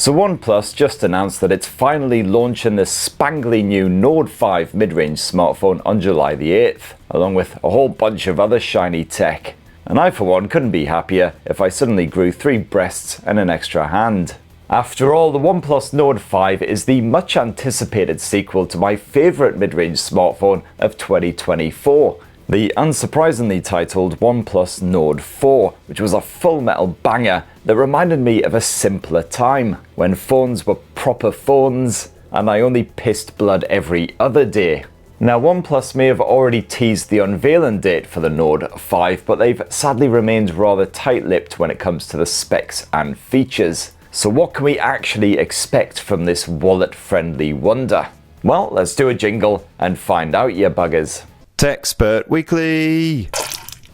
So OnePlus just announced that it's finally launching the spangly new Nord 5 mid-range smartphone on July the 8th, along with a whole bunch of other shiny tech. And I for one couldn't be happier if I suddenly grew 3 breasts and an extra hand. After all, the OnePlus Nord 5 is the much anticipated sequel to my favourite mid-range smartphone of 2024. The unsurprisingly titled OnePlus Nord 4, which was a full metal banger that reminded me of a simpler time, when phones were proper phones and I only pissed blood every other day. Now OnePlus may have already teased the unveiling date for the Nord 5, but they've sadly remained rather tight-lipped when it comes to the specs and features. So what can we actually expect from this wallet-friendly wonder? Well, let's do a jingle and find out, you buggers. Techspert Weekly!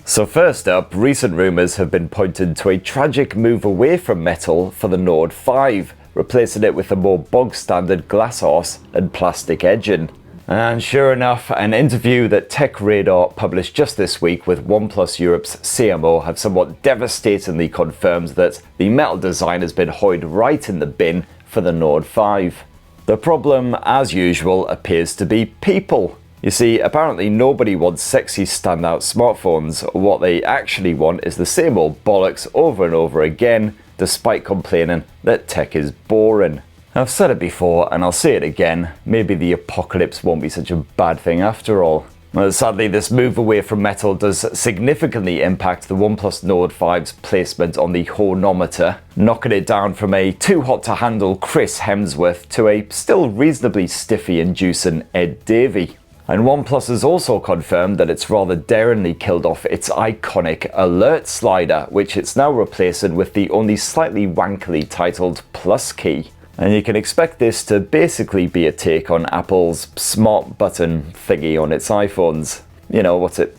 So first up, recent rumours have been pointing to a tragic move away from metal for the Nord 5, replacing it with a more bog-standard glass arse and plastic edging. And sure enough, an interview that TechRadar published just this week with OnePlus Europe's CMO have somewhat devastatingly confirmed that the metal design has been hoid right in the bin for the Nord 5. The problem, as usual, appears to be people. You see, apparently nobody wants sexy standout smartphones. What they actually want is the same old bollocks over and over again, despite complaining that tech is boring. I've said it before and I'll say it again, maybe the apocalypse won't be such a bad thing after all. Well, sadly, this move away from metal does significantly impact the OnePlus Nord 5's placement on the hornometer, knocking it down from a too hot to handle Chris Hemsworth to a still reasonably stiffy inducing Ed Davey. And OnePlus has also confirmed that it's rather daringly killed off its iconic alert slider, which it's now replacing with the only slightly wankily titled Plus key. And you can expect this to basically be a take on Apple's smart button thingy on its iPhones. You know, what's it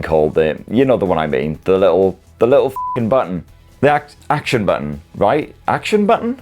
called? You know the one I mean. The little button. The action button, right? Action button?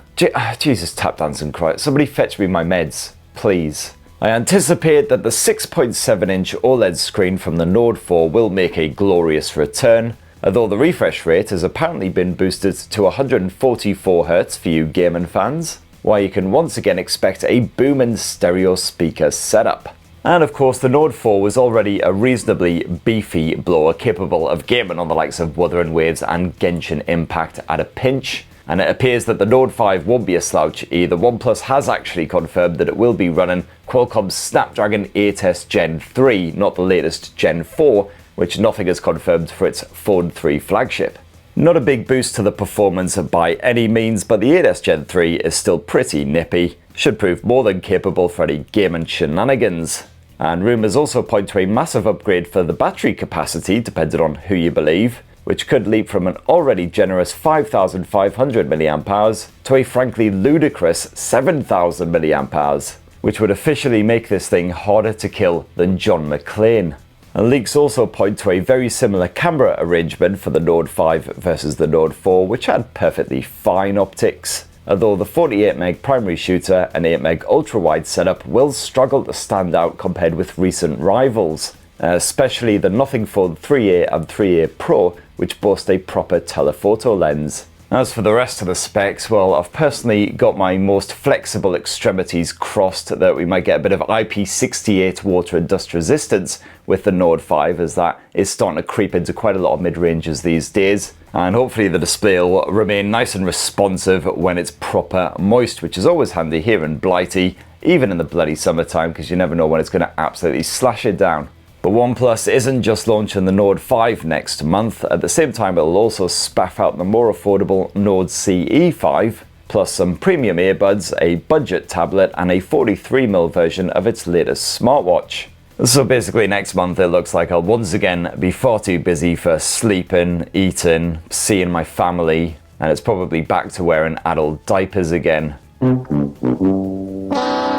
Jesus, tap dancing Christ. Somebody fetch me my meds, please. I anticipate that the 6.7-inch OLED screen from the Nord 4 will make a glorious return, although the refresh rate has apparently been boosted to 144Hz for you gaming fans, while you can once again expect a booming stereo speaker setup. And of course, the Nord 4 was already a reasonably beefy blower capable of gaming on the likes of Wuthering Waves and Genshin Impact at a pinch. And it appears that the Nord 5 won't be a slouch either. OnePlus has actually confirmed that it will be running Qualcomm's Snapdragon 8S Gen 3, not the latest Gen 4, which nothing is confirmed for its Phone 3 flagship. Not a big boost to the performance by any means, but the 8S Gen 3 is still pretty nippy. Should prove more than capable for any gaming shenanigans. And rumours also point to a massive upgrade for the battery capacity, depending on who you believe, which could leap from an already generous 5,500 mAh to a frankly ludicrous 7,000 mAh, which would officially make this thing harder to kill than John McClane. And leaks also point to a very similar camera arrangement for the Nord 5 versus the Nord 4, which had perfectly fine optics, although the 48MP primary shooter and 8MP ultra-wide setup will struggle to stand out compared with recent rivals, especially the Nothing Phone 3A and 3A Pro, which boast a proper telephoto lens. As for the rest of the specs, well, I've personally got my most flexible extremities crossed that we might get a bit of IP68 water and dust resistance with the Nord 5, as that is starting to creep into quite a lot of mid-ranges these days. And hopefully the display will remain nice and responsive when it's proper moist, which is always handy here in Blighty, even in the bloody summertime, because you never know when it's going to absolutely slash it down. But OnePlus isn't just launching the Nord 5 next month. At the same time, it'll also spaff out the more affordable Nord CE5, plus some premium earbuds, a budget tablet, and a 43mm version of its latest smartwatch. So basically next month it looks like I'll once again be far too busy for sleeping, eating, seeing my family, and it's probably back to wearing adult diapers again.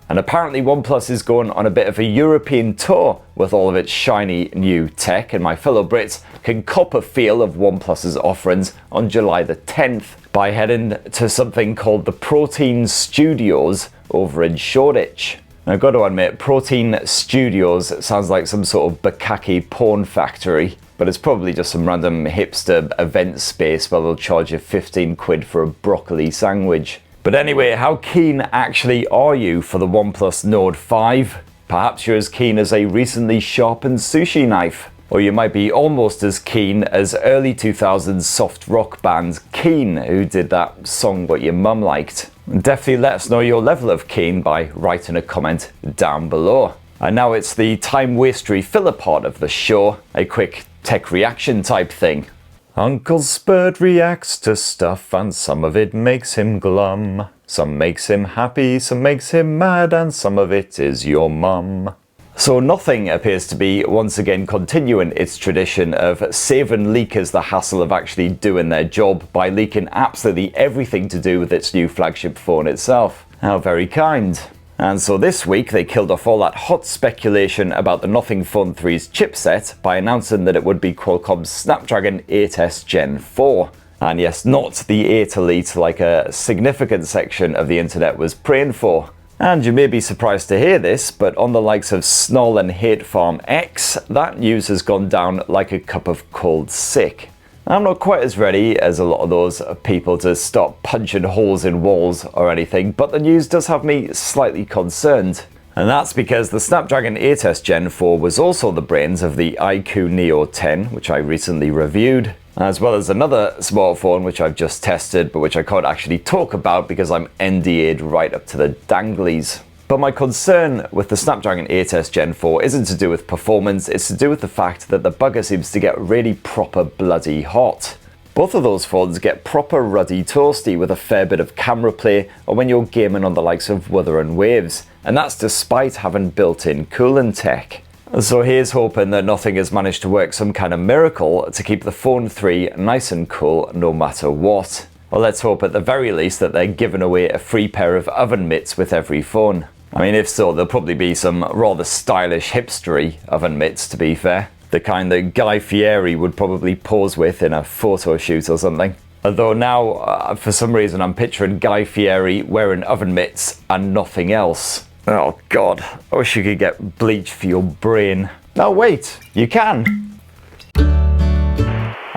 And apparently OnePlus is going on a bit of a European tour with all of its shiny new tech, and my fellow Brits can cop a feel of OnePlus's offerings on July the 10th by heading to something called the Protein Studios over in Shoreditch. I've got to admit, Protein Studios sounds like some sort of bukkake porn factory, but it's probably just some random hipster event space where they'll charge you 15 quid for a broccoli sandwich. But anyway, how keen actually are you for the OnePlus Nord 5? Perhaps you're as keen as a recently sharpened sushi knife. Or you might be almost as keen as early 2000s soft rock band Keen, who did that song What Your Mum Liked. Definitely let us know your level of keen by writing a comment down below. And now it's the time wastery filler part of the show, a quick tech reaction type thing. Uncle Spurt reacts to stuff and some of it makes him glum. Some makes him happy, some makes him mad, and some of it is your mum. So nothing appears to be once again continuing its tradition of saving leakers the hassle of actually doing their job by leaking absolutely everything to do with its new flagship phone itself. How very kind. And so this week they killed off all that hot speculation about the Nothing Phone 3's chipset by announcing that it would be Qualcomm's Snapdragon 8S Gen 4. And yes, not the 8 Elite like a significant section of the internet was praying for. And you may be surprised to hear this, but on the likes of Snarl and Hate Farm X, that news has gone down like a cup of cold sick. I'm not quite as ready as a lot of those people to stop punching holes in walls or anything, but the news does have me slightly concerned. And that's because the Snapdragon 8S Gen 4 was also the brains of the iQOO Neo 10, which I recently reviewed, as well as another smartphone which I've just tested, but which I can't actually talk about because I'm NDA'd right up to the danglies. But my concern with the Snapdragon 8S Gen 4 isn't to do with performance, it's to do with the fact that the bugger seems to get really proper bloody hot. Both of those phones get proper ruddy toasty with a fair bit of camera play or when you're gaming on the likes of Wuthering Waves, and that's despite having built-in cooling tech. So here's hoping that Nothing has managed to work some kind of miracle to keep the Phone 3 nice and cool no matter what. Well, let's hope at the very least that they're giving away a free pair of oven mitts with every phone. I mean, if so, there'll probably be some rather stylish hipstery oven mitts, to be fair. The kind that Guy Fieri would probably pose with in a photo shoot or something. Although now, for some reason, I'm picturing Guy Fieri wearing oven mitts and nothing else. Oh god, I wish you could get bleach for your brain. No, wait, you can.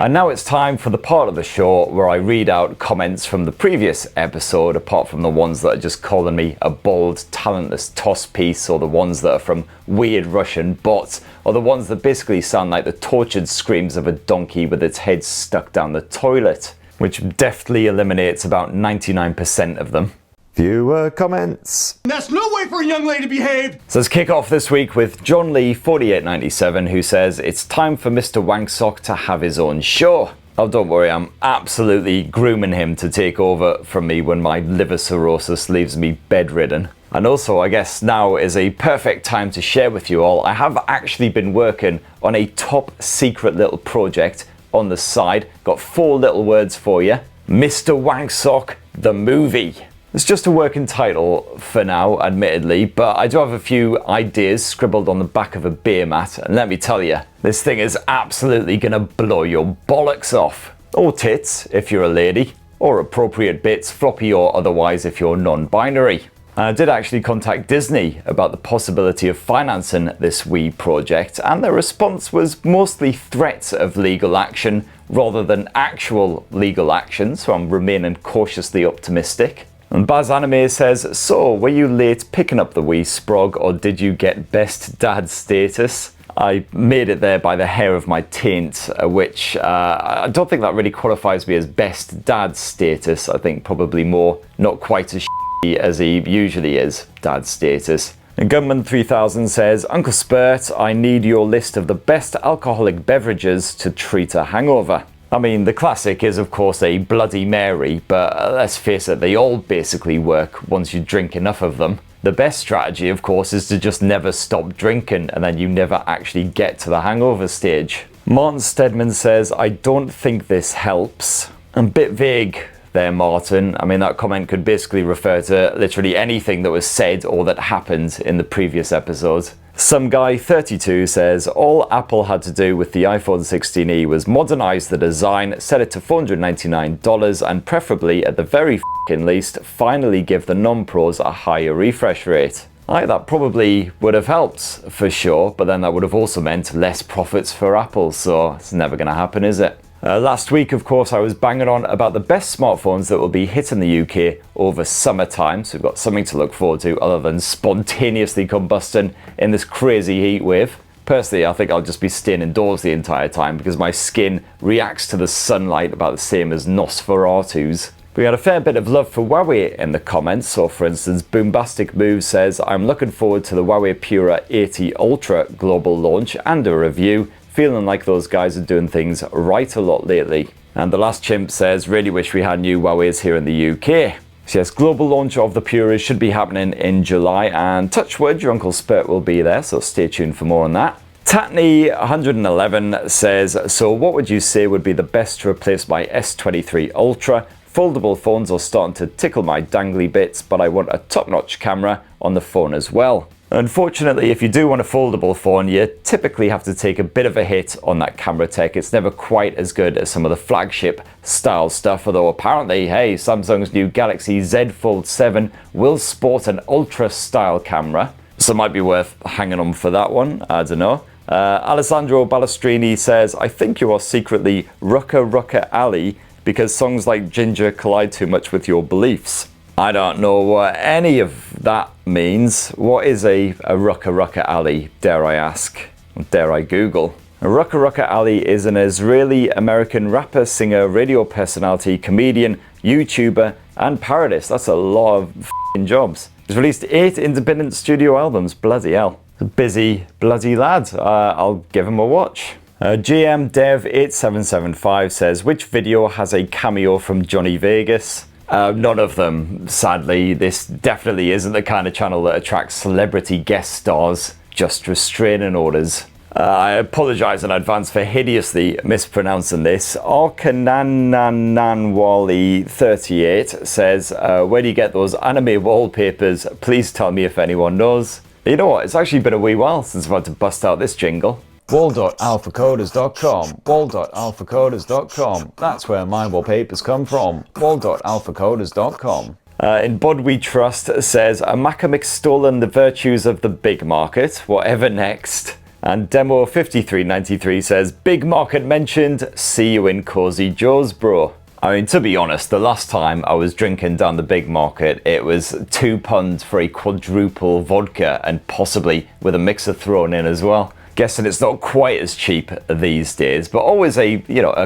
And now it's time for the part of the show where I read out comments from the previous episode, apart from the ones that are just calling me a bald, talentless toss piece, or the ones that are from weird Russian bots, or the ones that basically sound like the tortured screams of a donkey with its head stuck down the toilet, which deftly eliminates about 99% of them. Fewer comments. That's no way for a young lady to behave! So let's kick off this week with John Lee 4897, who says it's time for Mr. Wanksock to have his own show. Oh, don't worry, I'm absolutely grooming him to take over from me when my liver cirrhosis leaves me bedridden. And also, I guess now is a perfect time to share with you all, I have actually been working on a top secret little project on the side. Got 4 little words for you. Mr. Wanksock, the movie. It's just a working title for now, admittedly, but I do have a few ideas scribbled on the back of a beer mat, and let me tell you, this thing is absolutely gonna blow your bollocks off. Or tits, if you're a lady, or appropriate bits, floppy or otherwise if you're non-binary. I did actually contact Disney about the possibility of financing this wee project, and their response was mostly threats of legal action rather than actual legal action, so I'm remaining cautiously optimistic. And Baz Anime says, so, were you late picking up the wee sprog, or did you get best dad status? I made it there by the hair of my taint, which I don't think that really qualifies me as best dad status. I think probably more not quite as as he usually is, dad status. And Gunman 3000 says, Uncle Spurt, I need your list of the best alcoholic beverages to treat a hangover. I mean, the classic is of course a Bloody Mary, but let's face it, they all basically work once you drink enough of them. The best strategy, of course, is to just never stop drinking, and then you never actually get to the hangover stage. Martin Stedman says, I don't think this helps. A bit vague there, Martin. I mean, that comment could basically refer to literally anything that was said or that happened in the previous episode. Some guy 32 says, all Apple had to do with the iPhone 16e was modernize the design, set it to $499, and preferably, at the very least, finally give the non-pros a higher refresh rate. That probably would have helped, for sure, but then that would have also meant less profits for Apple, so it's never going to happen, is it? Last week, of course, I was banging on about the best smartphones that will be hitting the UK over summertime, so we've got something to look forward to other than spontaneously combusting in this crazy heat wave. Personally, I think I'll just be staying indoors the entire time because my skin reacts to the sunlight about the same as Nosferatu's. We had a fair bit of love for Huawei in the comments. So for instance, Boombastic Move says, I'm looking forward to the Huawei Pura 80 Ultra global launch and a review. Feeling like those guys are doing things right a lot lately. And the last chimp says, really wish we had new Huawei's here in the UK. So yes, global launch of the Puras should be happening in July, and touch wood, your Uncle Spurt will be there, so stay tuned for more on that. Tatney111 says, so what would you say would be the best to replace my S23 Ultra? Foldable phones are starting to tickle my dangly bits, but I want a top-notch camera on the phone as well. Unfortunately, if you do want a foldable phone, you typically have to take a bit of a hit on that camera tech. It's never quite as good as some of the flagship style stuff, although apparently, hey, Samsung's new Galaxy Z Fold 7 will sport an ultra style camera, so it might be worth hanging on for that one. I don't know. Alessandro Balestrini says, I think you are secretly Rucka Ali because songs like Ginger collide too much with your beliefs. I don't know what any of that means. What is a Rucka Ali, dare I ask? Or dare I Google? Rucka Ali is an Israeli-American rapper, singer, radio personality, comedian, YouTuber, and parodist. That's a lot of f***ing jobs. He's released 8 independent studio albums. Bloody hell. A busy bloody lad. I'll give him a watch. GM Dev 8775 says, which video has a cameo from Johnny Vegas? None of them, sadly. This definitely isn't the kind of channel that attracts celebrity guest stars. Just restraining orders. I apologise in advance for hideously mispronouncing this. Arkanananwali38 says, where do you get those anime wallpapers? Please tell me if anyone knows. You know what, it's actually been a wee while since I've had to bust out this jingle. Wall.alphacoders.com, wall.alphacoders.com, that's where my wallpapers come from, wall.alphacoders.com. In Bud We Trust says, Macamix stolen the virtues of the big market, whatever next. And Demo5393 says, big market mentioned, see you in Cozy Joe's, bro. I mean, to be honest, the last time I was drinking down the big market, it was £2 for a quadruple vodka and possibly with a mixer thrown in as well. Guessing it's not quite as cheap these days, but always a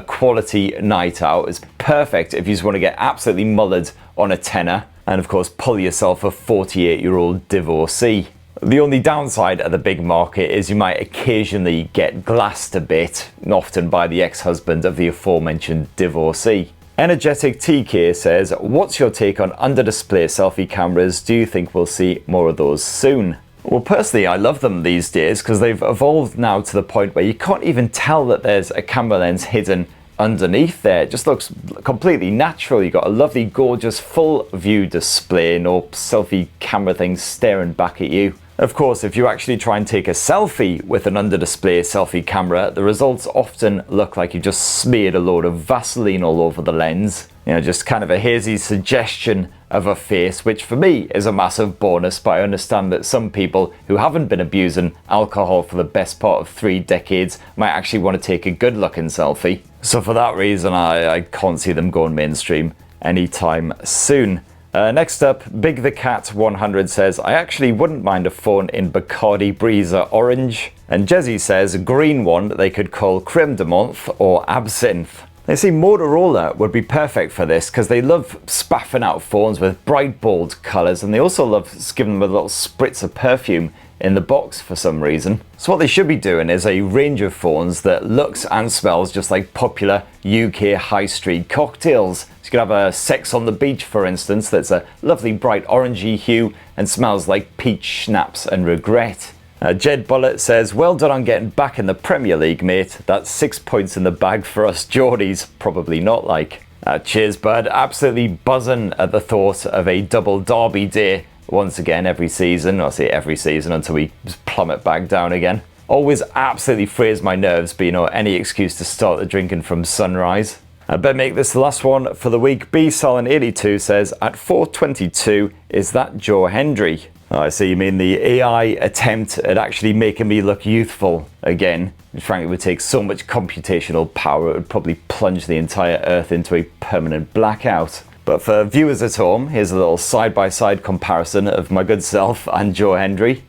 quality night out is perfect if you just want to get absolutely mullered on a tenner and of course pull yourself a 48-year-old divorcee. The only downside of the big market is you might occasionally get glassed a bit, often by the ex-husband of the aforementioned divorcee. Energetic TK says, what's your take on under-display selfie cameras? Do you think we'll see more of those soon? Well, personally, I love them these days because they've evolved now to the point where you can't even tell that there's a camera lens hidden underneath there. It just looks completely natural. You've got a lovely, gorgeous, full view display, no selfie camera thing staring back at you. Of course, if you actually try and take a selfie with an under-display selfie camera, the results often look like you've just smeared a load of Vaseline all over the lens. You know, just kind of a hazy suggestion of a face, which for me is a massive bonus, but I understand that some people who haven't been abusing alcohol for the best part of 3 decades might actually want to take a good-looking selfie. So for that reason, I can't see them going mainstream anytime soon. Next up, Big the Cat 100 says, I actually wouldn't mind a phone in Bacardi Breezer Orange. And Jezzy says, a green one they could call Creme de Menthe or Absinthe. They see Motorola would be perfect for this because they love spaffing out phones with bright, bold colours, and they also love giving them a little spritz of perfume in the box for some reason. So what they should be doing is a range of phones that looks and smells just like popular UK high street cocktails. So you could have a Sex on the Beach, for instance, that's a lovely bright orangey hue and smells like peach schnapps and regret. Jed Bullet says, well done on getting back in the Premier League, mate. That's 6 points in the bag for us Geordies. Probably not like. Cheers, bud. Absolutely buzzing at the thought of a double derby day once again every season. I'll say every season until we plummet back down again. Always absolutely frays my nerves, but any excuse to start the drinking from sunrise. I better make this the last one for the week. BSalon82 says, at 422, is that Joe Hendry? Oh, I see you mean the AI attempt at actually making me look youthful again. Frankly, it would take so much computational power, it would probably plunge the entire Earth into a permanent blackout. But for viewers at home, here's a little side-by-side comparison of my good self and Joe Hendry.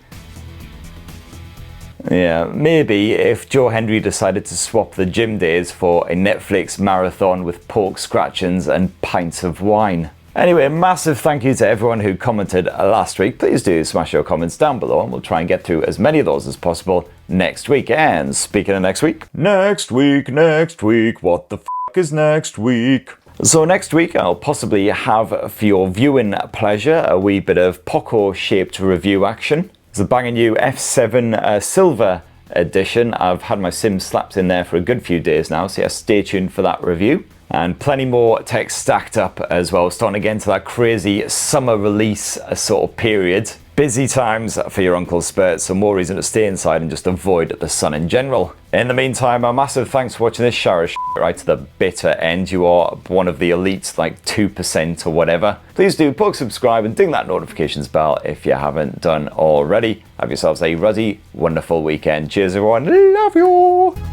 Yeah, maybe if Joe Hendry decided to swap the gym days for a Netflix marathon with pork scratchings and pints of wine. Anyway, massive thank you to everyone who commented last week. Please do smash your comments down below and we'll try and get through as many of those as possible next week. And speaking of next week, what the f is next week? So next week I'll possibly have, for your viewing pleasure, a wee bit of Poco-shaped review action. It's a banging new F7 Silver edition. I've had my sim slapped in there for a good few days now, so yeah, stay tuned for that review. And plenty more tech stacked up as well, starting again to that crazy summer release sort of period. Busy times for your Uncle Spurt, so more reason to stay inside and just avoid the sun in general. In the meantime, a massive thanks for watching this shower of shit right to the bitter end. You are one of the elite, like 2% or whatever. Please do poke subscribe and ding that notifications bell if you haven't done already. Have yourselves a ruddy, wonderful weekend. Cheers everyone, love you!